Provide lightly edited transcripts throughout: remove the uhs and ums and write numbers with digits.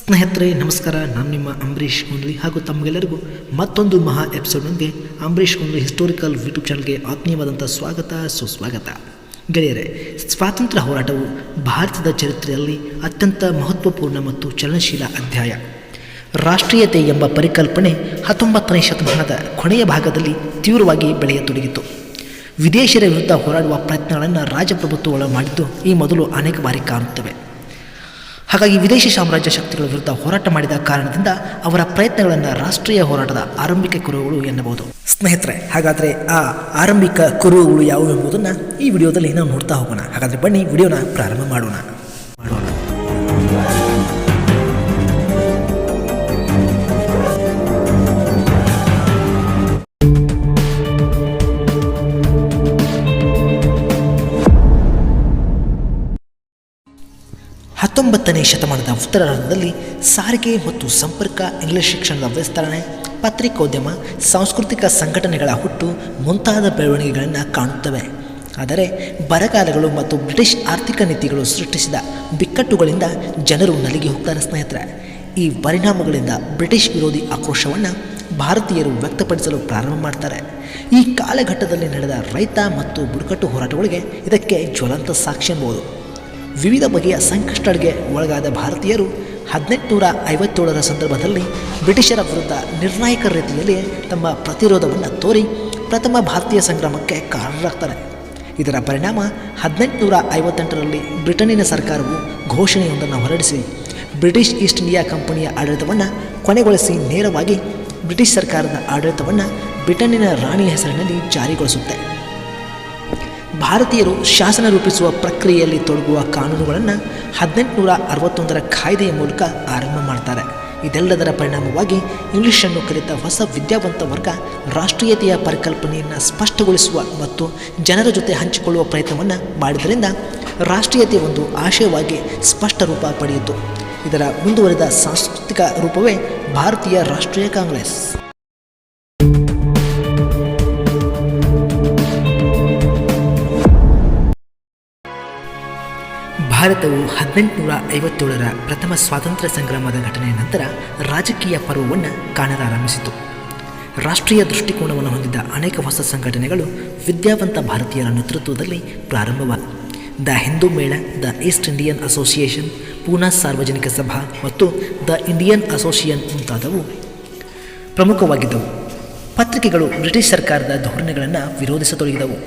ಸ್ನೇಹಿತರೆ ನಮಸ್ಕಾರ. ನಾನು ನಿಮ್ಮ ಅಂಬರೀಷ್ ಕುಂದ್ಲಿ ಹಾಗೂ ತಮಗೆಲ್ಲರಿಗೂ ಮತ್ತೊಂದು ಮಹಾ ಎಪಿಸೋಡ್ನೊಂದಿಗೆ ಅಂಬರೀಷ್ ಕುಂದ್ಲಿ ಹಿಸ್ಟೋರಿಕಲ್ ಯೂಟ್ಯೂಬ್ ಚಾನಲ್ಗೆ ಆತ್ಮೀಯವಾದಂಥ ಸ್ವಾಗತ ಸುಸ್ವಾಗತ. ಗೆಳೆಯರೆ, ಸ್ವಾತಂತ್ರ್ಯ ಹೋರಾಟವು ಭಾರತದ ಚರಿತ್ರೆಯಲ್ಲಿ ಅತ್ಯಂತ ಮಹತ್ವಪೂರ್ಣ ಮತ್ತು ಚಲನಶೀಲ ಅಧ್ಯಾಯ. ರಾಷ್ಟ್ರೀಯತೆ ಎಂಬ ಪರಿಕಲ್ಪನೆ 19ನೇ ಶತಮಾನದ ಕೊನೆಯ ಭಾಗದಲ್ಲಿ ತೀವ್ರವಾಗಿ ಬೆಳೆಯತೊಡಗಿತು. ವಿದೇಶಿಯರ ವಿರುದ್ಧ ಹೋರಾಡುವ ಪ್ರಯತ್ನಗಳನ್ನು ರಾಜಪ್ರಭುತ್ವಗಳು ಮಾಡಿದ್ದು ಈ ಮೊದಲು ಅನೇಕ ಬಾರಿ ಕಾಣುತ್ತವೆ. ಹಾಗಾಗಿ ವಿದೇಶಿ ಸಾಮ್ರಾಜ್ಯ ಶಕ್ತಿಗಳ ವಿರುದ್ಧ ಹೋರಾಟ ಮಾಡಿದ ಕಾರಣದಿಂದ ಅವರ ಪ್ರಯತ್ನಗಳನ್ನು ರಾಷ್ಟ್ರೀಯ ಹೋರಾಟದ ಆರಂಭಿಕ ಕುರುಹುಗಳು ಎನ್ನಬಹುದು. ಸ್ನೇಹಿತರೆ, ಹಾಗಾದರೆ ಆ ಆರಂಭಿಕ ಕುರುಹುಗಳು ಯಾವುವು ಎಂಬುದನ್ನು ಈ ವಿಡಿಯೋದಲ್ಲಿ ನಾವು ನೋಡ್ತಾ ಹೋಗೋಣ. ಹಾಗಾದರೆ ಬನ್ನಿ ವಿಡಿಯೋನ ಪ್ರಾರಂಭ ಮಾಡೋಣ. 19ನೇ ಶತಮಾನದ ಉತ್ತರಾರ್ಧದಲ್ಲಿ ಸಾರಿಗೆ ಮತ್ತು ಸಂಪರ್ಕ, ಇಂಗ್ಲಿಷ್ ಶಿಕ್ಷಣದ ವಿಸ್ತರಣೆ, ಪತ್ರಿಕೋದ್ಯಮ, ಸಾಂಸ್ಕೃತಿಕ ಸಂಘಟನೆಗಳ ಹುಟ್ಟು ಮುಂತಾದ ಬೆಳವಣಿಗೆಗಳನ್ನು ಕಾಣುತ್ತವೆ. ಆದರೆ ಬರಗಾಲಗಳು ಮತ್ತು ಬ್ರಿಟಿಷ್ ಆರ್ಥಿಕ ನೀತಿಗಳು ಸೃಷ್ಟಿಸಿದ ಬಿಕ್ಕಟ್ಟುಗಳಿಂದ ಜನರು ನಲಿಗೆ ಹೋಗ್ತಾರೆ. ಸ್ನೇಹಿತರೆ, ಈ ಪರಿಣಾಮಗಳಿಂದ ಬ್ರಿಟಿಷ್ ವಿರೋಧಿ ಆಕ್ರೋಶವನ್ನು ಭಾರತೀಯರು ವ್ಯಕ್ತಪಡಿಸಲು ಪ್ರಾರಂಭ ಮಾಡ್ತಾರೆ. ಈ ಕಾಲಘಟ್ಟದಲ್ಲಿ ನಡೆದ ರೈತ ಮತ್ತು ಬುಡಕಟ್ಟು ಹೋರಾಟಗಳಿಗೆ ಇದಕ್ಕೆ ಜ್ವಲಂತ ಸಾಕ್ಷಿ ಎನ್ನುವುದು. ವಿವಿಧ ಬಗೆಯ ಸಂಕಷ್ಟಗಳಿಗೆ ಒಳಗಾದ ಭಾರತೀಯರು 1857ರ ಸಂದರ್ಭದಲ್ಲಿ ಬ್ರಿಟಿಷರ ವಿರುದ್ಧ ನಿರ್ಣಾಯಕ ರೀತಿಯಲ್ಲಿ ತಮ್ಮ ಪ್ರತಿರೋಧವನ್ನು ತೋರಿ ಪ್ರಥಮ ಭಾರತೀಯ ಸಂಗ್ರಾಮಕ್ಕೆ ಕಾರಣರಾಗ್ತಾರೆ. ಇದರ ಪರಿಣಾಮ 1858ರಲ್ಲಿ ಬ್ರಿಟನ್ನಿನ ಸರ್ಕಾರವು ಘೋಷಣೆಯೊಂದನ್ನು ಹೊರಡಿಸಿ ಬ್ರಿಟಿಷ್ ಈಸ್ಟ್ ಇಂಡಿಯಾ ಕಂಪನಿಯ ಆಡಳಿತವನ್ನು ಕೊನೆಗೊಳಿಸಿ ನೇರವಾಗಿ ಬ್ರಿಟಿಷ್ ಸರ್ಕಾರದ ಆಡಳಿತವನ್ನು ಬ್ರಿಟನ್ನಿನ ರಾಣಿಯ ಹೆಸರಿನಲ್ಲಿ ಜಾರಿಗೊಳಿಸುತ್ತೆ. ಭಾರತೀಯರು ಶಾಸನ ರೂಪಿಸುವ ಪ್ರಕ್ರಿಯೆಯಲ್ಲಿ ತೊಡಗುವ ಕಾನೂನುಗಳನ್ನು 1861ರ ಕಾಯ್ದೆಯ ಮೂಲಕ ಆರಂಭ ಮಾಡ್ತಾರೆ. ಇದೆಲ್ಲದರ ಪರಿಣಾಮವಾಗಿ ಇಂಗ್ಲಿಷನ್ನು ಕಲಿತ ಹೊಸ ವಿದ್ಯಾವಂತ ವರ್ಗ ರಾಷ್ಟ್ರೀಯತೆಯ ಪರಿಕಲ್ಪನೆಯನ್ನು ಸ್ಪಷ್ಟಗೊಳಿಸುವ ಮತ್ತು ಜನರ ಜೊತೆ ಹಂಚಿಕೊಳ್ಳುವ ಪ್ರಯತ್ನವನ್ನು ಮಾಡಿದ್ದರಿಂದ ರಾಷ್ಟ್ರೀಯತೆ ಒಂದು ಆಶಯವಾಗಿ ಸ್ಪಷ್ಟ ರೂಪ ಪಡೆಯಿತು. ಇದರ ಮುಂದುವರಿದ ಸಾಂಸ್ಕೃತಿಕ ರೂಪವೇ ಭಾರತೀಯ ರಾಷ್ಟ್ರೀಯ ಕಾಂಗ್ರೆಸ್. ಭಾರತವು 1857ರ ಪ್ರಥಮ ಸ್ವಾತಂತ್ರ್ಯ ಸಂಗ್ರಾಮದ ಘಟನೆಯ ನಂತರ ರಾಜಕೀಯ ಪರ್ವವನ್ನು ಕಾಣಲಾರಂಭಿಸಿತು. ರಾಷ್ಟ್ರೀಯ ದೃಷ್ಟಿಕೋನವನ್ನು ಹೊಂದಿದ್ದ ಅನೇಕ ಹೊಸ ಸಂಘಟನೆಗಳು ವಿದ್ಯಾವಂತ ಭಾರತೀಯರ ನೇತೃತ್ವದಲ್ಲಿ ಪ್ರಾರಂಭವಾದ ದ ಹಿಂದೂ ಮೇಳ, the East Indian association, Poona ಸಾರ್ವಜನಿಕ ಸಭಾ ಮತ್ತು ದ ಇಂಡಿಯನ್ ಅಸೋಸಿಯೇಷನ್ ಮುಂತಾದವು ಪ್ರಮುಖವಾಗಿದ್ದವು. ಪತ್ರಿಕೆಗಳು ಬ್ರಿಟಿಷ್ ಸರ್ಕಾರದ ಧೋರಣೆಗಳನ್ನು ವಿರೋಧಿಸತೊಡಗಿದವು.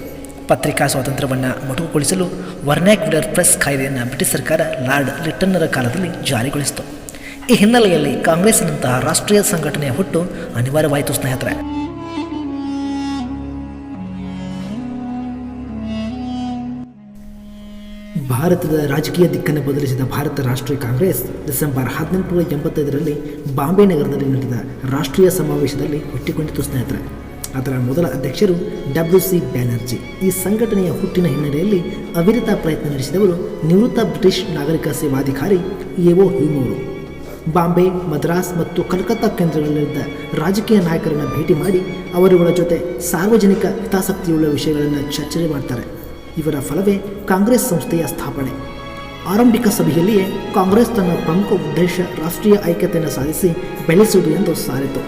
ಪತ್ರಿಕಾ ಸ್ವಾತಂತ್ರ್ಯವನ್ನು ಮೊಟಕುಗೊಳಿಸಲು ವರ್ನಾಕ್ಯುಲರ್ ಪ್ರೆಸ್ ಕಾಯ್ದೆಯನ್ನು ಬ್ರಿಟಿಷ್ ಸರ್ಕಾರ ಲಾರ್ಡ್ ಲಿಟ್ಟನ್ನರ ಕಾಲದಲ್ಲಿ ಜಾರಿಗೊಳಿಸಿತು. ಈ ಹಿನ್ನೆಲೆಯಲ್ಲಿ ಕಾಂಗ್ರೆಸ್ಸಿನಂತಹ ರಾಷ್ಟ್ರೀಯ ಸಂಘಟನೆಯ ಹುಟ್ಟು ಅನಿವಾರ್ಯವಾಯಿತು. ಸ್ನೇಹಿತರೆ, ಭಾರತದ ರಾಜಕೀಯ ದಿಕ್ಕನ್ನು ಬದಲಿಸಿದ ಭಾರತ ರಾಷ್ಟ್ರೀಯ ಕಾಂಗ್ರೆಸ್ ಡಿಸೆಂಬರ್ 1885ರಲ್ಲಿ ಬಾಂಬೆ ನಗರದಲ್ಲಿ ನಡೆದ ರಾಷ್ಟ್ರೀಯ ಸಮಾವೇಶದಲ್ಲಿ ಹುಟ್ಟಿಕೊಂಡಿತು. ಸ್ನೇಹಿತರೆ, ಅದರ ಮೊದಲ ಅಧ್ಯಕ್ಷರು WC ಬ್ಯಾನರ್ಜಿ. ಈ ಸಂಘಟನೆಯ ಹುಟ್ಟಿನ ಹಿನ್ನೆಲೆಯಲ್ಲಿ ಅವಿರತ ಪ್ರಯತ್ನ ನಡೆಸಿದವರು ನಿವೃತ್ತ ಬ್ರಿಟಿಷ್ ನಾಗರಿಕ ಸೇವಾಧಿಕಾರಿ ಎಒ ಹ್ಯೂಮ್ ಅವರು. ಬಾಂಬೆ, ಮದ್ರಾಸ್ ಮತ್ತು ಕಲ್ಕತ್ತಾ ಕೇಂದ್ರಗಳಲ್ಲಿದ್ದ ರಾಜಕೀಯ ನಾಯಕರನ್ನು ಭೇಟಿ ಮಾಡಿ ಅವರುಗಳ ಜೊತೆ ಸಾರ್ವಜನಿಕ ಹಿತಾಸಕ್ತಿಯುಳ್ಳ ವಿಷಯಗಳನ್ನು ಚರ್ಚೆ ಮಾಡ್ತಾರೆ. ಇವರ ಫಲವೇ ಕಾಂಗ್ರೆಸ್ ಸಂಸ್ಥೆಯ ಸ್ಥಾಪನೆ. ಆರಂಭಿಕ ಸಭೆಯಲ್ಲಿಯೇ ಕಾಂಗ್ರೆಸ್ ತನ್ನ ಪ್ರಮುಖ ಉದ್ದೇಶ ರಾಷ್ಟ್ರೀಯ ಐಕ್ಯತೆಯನ್ನು ಸಾಧಿಸಿ ಬೆಳೆಸುವುದು ಎಂದು ಸಾರಿತು.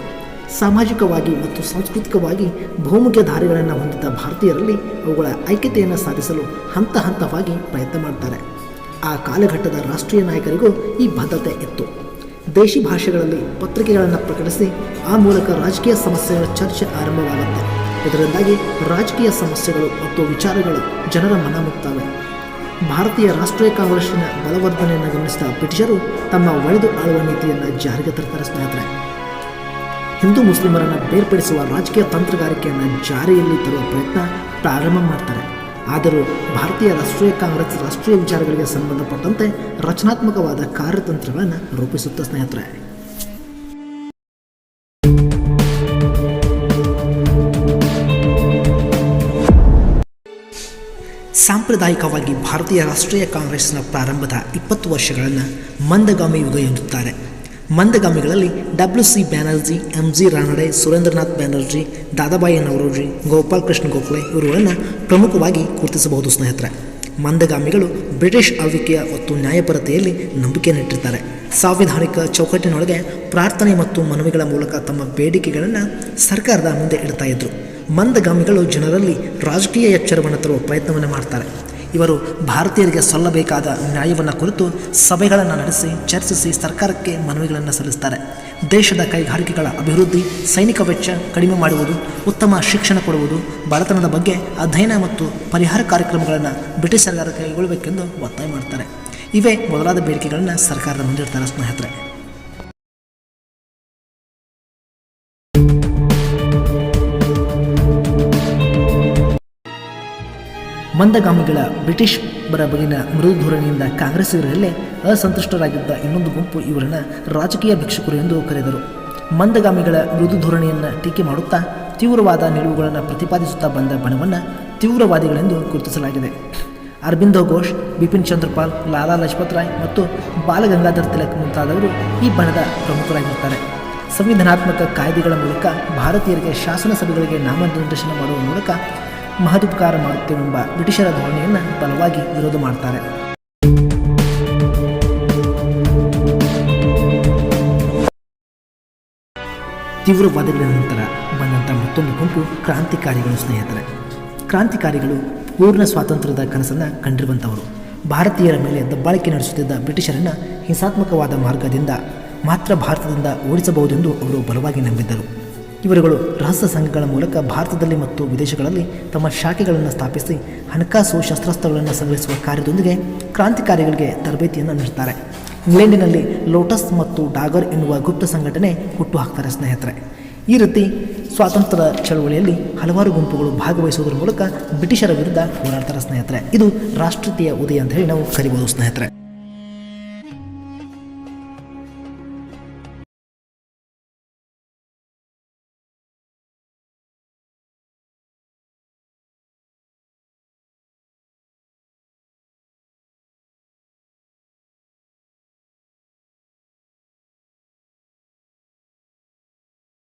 ಸಾಮಾಜಿಕವಾಗಿ ಮತ್ತು ಸಾಂಸ್ಕೃತಿಕವಾಗಿ ಬಹುಮುಖ್ಯ ಧಾರೆಗಳನ್ನು ಹೊಂದಿದ್ದ ಭಾರತೀಯರಲ್ಲಿ ಅವುಗಳ ಐಕ್ಯತೆಯನ್ನು ಸಾಧಿಸಲು ಹಂತ ಹಂತವಾಗಿ ಪ್ರಯತ್ನ ಮಾಡ್ತಾರೆ. ಆ ಕಾಲಘಟ್ಟದ ರಾಷ್ಟ್ರೀಯ ನಾಯಕರಿಗೂ ಈ ಬದ್ಧತೆ ಇತ್ತು. ದೇಶಿ ಭಾಷೆಗಳಲ್ಲಿ ಪತ್ರಿಕೆಗಳನ್ನು ಪ್ರಕಟಿಸಿ ಆ ಮೂಲಕ ರಾಜಕೀಯ ಸಮಸ್ಯೆಗಳ ಚರ್ಚೆ ಆರಂಭವಾಗುತ್ತೆ. ಇದರಿಂದಾಗಿ ರಾಜಕೀಯ ಸಮಸ್ಯೆಗಳು ಮತ್ತು ವಿಚಾರಗಳು ಜನರ ಮನ ಮುಟ್ಟುತ್ತವೆ. ಭಾರತೀಯ ರಾಷ್ಟ್ರೀಯ ಕಾಂಗ್ರೆಸ್ಸಿನ ಬಲವರ್ಧನೆಯನ್ನು ಗಮನಿಸಿದ ಬ್ರಿಟಿಷರು ತಮ್ಮ ಒಡೆದು ಆಳುವ ನೀತಿಯನ್ನು ಜಾರಿಗೆ ತರ್ತಾರೆ. ಸ್ನೇಹಿತರೆ, ಹಿಂದೂ ಮುಸ್ಲಿಮರನ್ನು ಬೇರ್ಪಡಿಸುವ ರಾಜಕೀಯ ತಂತ್ರಗಾರಿಕೆಯನ್ನು ಜಾರಿಯಲ್ಲಿ ತರುವ ಪ್ರಯತ್ನ ಪ್ರಾರಂಭ ಮಾಡ್ತಾರೆ. ಆದರೂ ಭಾರತೀಯ ರಾಷ್ಟ್ರೀಯ ಕಾಂಗ್ರೆಸ್ ರಾಷ್ಟ್ರೀಯ ವಿಚಾರಗಳಿಗೆ ಸಂಬಂಧಪಟ್ಟಂತೆ ರಚನಾತ್ಮಕವಾದ ಕಾರ್ಯತಂತ್ರಗಳನ್ನು ರೂಪಿಸುತ್ತ. ಸ್ನೇಹಿತರೆ, ಸಾಂಪ್ರದಾಯಿಕವಾಗಿ ಭಾರತೀಯ ರಾಷ್ಟ್ರೀಯ ಕಾಂಗ್ರೆಸ್ನ ಪ್ರಾರಂಭದ 20 ವರ್ಷಗಳನ್ನು ಮಂದಗಾಮಿ ಯುಗ ಎನ್ನುತ್ತಾರೆ. ಮಂದಗಾಮಿಗಳಲ್ಲಿ WC ಬ್ಯಾನರ್ಜಿ, MG ರಾನಡೆ, ಸುರೇಂದ್ರನಾಥ್ ಬ್ಯಾನರ್ಜಿ, ದಾದಾಬಾಯಿ ನವರೋಜಿ, ಗೋಪಾಲ್ ಕೃಷ್ಣ ಗೋಖಲೆ ಇವರುಗಳನ್ನು ಪ್ರಮುಖವಾಗಿ ಗುರುತಿಸಬಹುದು. ಸ್ನೇಹಿತರೆ, ಮಂದಗಾಮಿಗಳು ಬ್ರಿಟಿಷ್ ಆಳ್ವಿಕೆಯ ಮತ್ತು ನ್ಯಾಯಪರತೆಯಲ್ಲಿ ನಂಬಿಕೆಯನ್ನಿಟ್ಟಿರ್ತಾರೆ. ಸಾಂವಿಧಾನಿಕ ಚೌಕಟ್ಟಿನೊಳಗೆ ಪ್ರಾರ್ಥನೆ ಮತ್ತು ಮನವಿಗಳ ಮೂಲಕ ತಮ್ಮ ಬೇಡಿಕೆಗಳನ್ನು ಸರ್ಕಾರದ ಮುಂದೆ ಇಡ್ತಾ ಇದ್ರು. ಮಂದಗಾಮಿಗಳು ಜನರಲ್ಲಿ ರಾಜಕೀಯ ಎಚ್ಚರವನ್ನು ತರುವ ಪ್ರಯತ್ನವನ್ನು ಮಾಡ್ತಾರೆ. ಇವರು ಭಾರತೀಯರಿಗೆ ಸಲ್ಲಬೇಕಾದ ನ್ಯಾಯವನ್ನು ಕುರಿತು ಸಭೆಗಳನ್ನು ನಡೆಸಿ ಚರ್ಚಿಸಿ ಸರ್ಕಾರಕ್ಕೆ ಮನವಿಗಳನ್ನು ಸಲ್ಲಿಸ್ತಾರೆ. ದೇಶದ ಕೈಗಾರಿಕೆಗಳ ಅಭಿವೃದ್ಧಿ, ಸೈನಿಕ ವೆಚ್ಚ ಕಡಿಮೆ ಮಾಡುವುದು, ಉತ್ತಮ ಶಿಕ್ಷಣ ಕೊಡುವುದು, ಬಡತನದ ಬಗ್ಗೆ ಅಧ್ಯಯನ ಮತ್ತು ಪರಿಹಾರ ಕಾರ್ಯಕ್ರಮಗಳನ್ನು ಬ್ರಿಟಿಷ್ ಸರ್ಕಾರ ಕೈಗೊಳ್ಳಬೇಕೆಂದು ಒತ್ತಾಯ ಮಾಡ್ತಾರೆ. ಇವೇ ಮೊದಲಾದ ಬೇಡಿಕೆಗಳನ್ನು ಸರ್ಕಾರದ ಮುಂದಿಡ್ತಾರೆ ಸ್ನೇಹಿತರೆ. ಮಂದಗಾಮಿಗಳ ಬ್ರಿಟಿಷ್ ಬಗೆಗಿನ ಮೃದು ಧೋರಣೆಯಿಂದ ಕಾಂಗ್ರೆಸ್ಸಿಗರಲ್ಲೇ ಅಸಂತುಷ್ಟರಾಗಿದ್ದ ಇನ್ನೊಂದು ಗುಂಪು ಇವರನ್ನು ರಾಜಕೀಯ ಭಿಕ್ಷುಕರು ಎಂದು ಕರೆದರು. ಮಂದಗಾಮಿಗಳ ಮೃದು ಧೋರಣೆಯನ್ನು ಟೀಕೆ ಮಾಡುತ್ತಾ ತೀವ್ರವಾದ ನಿಲುವುಗಳನ್ನು ಪ್ರತಿಪಾದಿಸುತ್ತಾ ಬಂದ ಬಣವನ್ನು ತೀವ್ರವಾದಿಗಳೆಂದು ಗುರುತಿಸಲಾಗಿದೆ. ಅರಬಿಂದೋ ಘೋಷ್, ಬಿಪಿನ್ ಚಂದ್ರಪಾಲ್, ಲಾಲಾ ಲಜಪತ್ ರಾಯ್ ಮತ್ತು ಬಾಲಗಂಗಾಧರ್ ತಿಲಕ್ ಮುಂತಾದವರು ಈ ಬಣದ ಪ್ರಮುಖರಾಗಿರ್ತಾರೆ. ಸಂವಿಧಾನಾತ್ಮಕ ಕಾಯ್ದೆಗಳ ಮೂಲಕ ಭಾರತೀಯರಿಗೆ ಶಾಸನ ಸಭೆಗಳಿಗೆ ನಾಮನಿರ್ದೇಶನ ಮಾಡುವ ಮೂಲಕ ಮಹದುಪಕಾರ ಮಾಡುತ್ತೇವೆಂಬ ಬ್ರಿಟಿಷರ ಧೋರಣೆಯನ್ನು ಬಲವಾಗಿ ವಿರೋಧ ಮಾಡ್ತಾರೆ. ತೀವ್ರವಾದಗಳ ನಂತರ ಬಂದಂಥ ಮತ್ತೊಂದು ಗುಂಪು ಕ್ರಾಂತಿಕಾರಿಗಳು ಸ್ನೇಹಿತರೆ. ಕ್ರಾಂತಿಕಾರಿಗಳು ಪೂರ್ಣ ಸ್ವಾತಂತ್ರ್ಯದ ಕನಸನ್ನು ಕಂಡಿರುವಂಥವರು. ಭಾರತೀಯರ ಮೇಲೆ ದಬ್ಬಾಳಿಕೆ ನಡೆಸುತ್ತಿದ್ದ ಬ್ರಿಟಿಷರನ್ನು ಹಿಂಸಾತ್ಮಕವಾದ ಮಾರ್ಗದಿಂದ ಮಾತ್ರ ಭಾರತದಿಂದ ಓಡಿಸಬಹುದೆಂದು ಅವರು ಬಲವಾಗಿ ನಂಬಿದ್ದರು. ಇವರುಗಳು ರಹಸ್ಯ ಸಂಘಗಳ ಮೂಲಕ ಭಾರತದಲ್ಲಿ ಮತ್ತು ವಿದೇಶಗಳಲ್ಲಿ ತಮ್ಮ ಶಾಖೆಗಳನ್ನು ಸ್ಥಾಪಿಸಿ ಹಣಕಾಸು ಶಸ್ತ್ರಾಸ್ತ್ರಗಳನ್ನು ಸಂಗ್ರಹಿಸುವ ಕಾರ್ಯದೊಂದಿಗೆ ಕ್ರಾಂತಿಕಾರಿಗಳಿಗೆ ತರಬೇತಿಯನ್ನು ನೀಡುತ್ತಾರೆ. ಇಂಗ್ಲೆಂಡಿನಲ್ಲಿ ಲೋಟಸ್ ಮತ್ತು ಡಾಗರ್ ಎನ್ನುವ ಗುಪ್ತ ಸಂಘಟನೆ ಹುಟ್ಟು ಹಾಕ್ತಾರೆ ಸ್ನೇಹಿತರೆ. ಈ ರೀತಿ ಸ್ವಾತಂತ್ರ್ಯ ಚಳವಳಿಯಲ್ಲಿ ಹಲವಾರು ಗುಂಪುಗಳು ಭಾಗವಹಿಸುವುದರ ಮೂಲಕ ಬ್ರಿಟಿಷರ ವಿರುದ್ಧ ಹೋರಾಡ್ತಾರೆ ಸ್ನೇಹಿತರೆ. ಇದು ರಾಷ್ಟ್ರೀಯತೆಯ ಉದಯ ಅಂತ ಹೇಳಿ ನಾವು ಕರಿಬೋದು ಸ್ನೇಹಿತರೆ.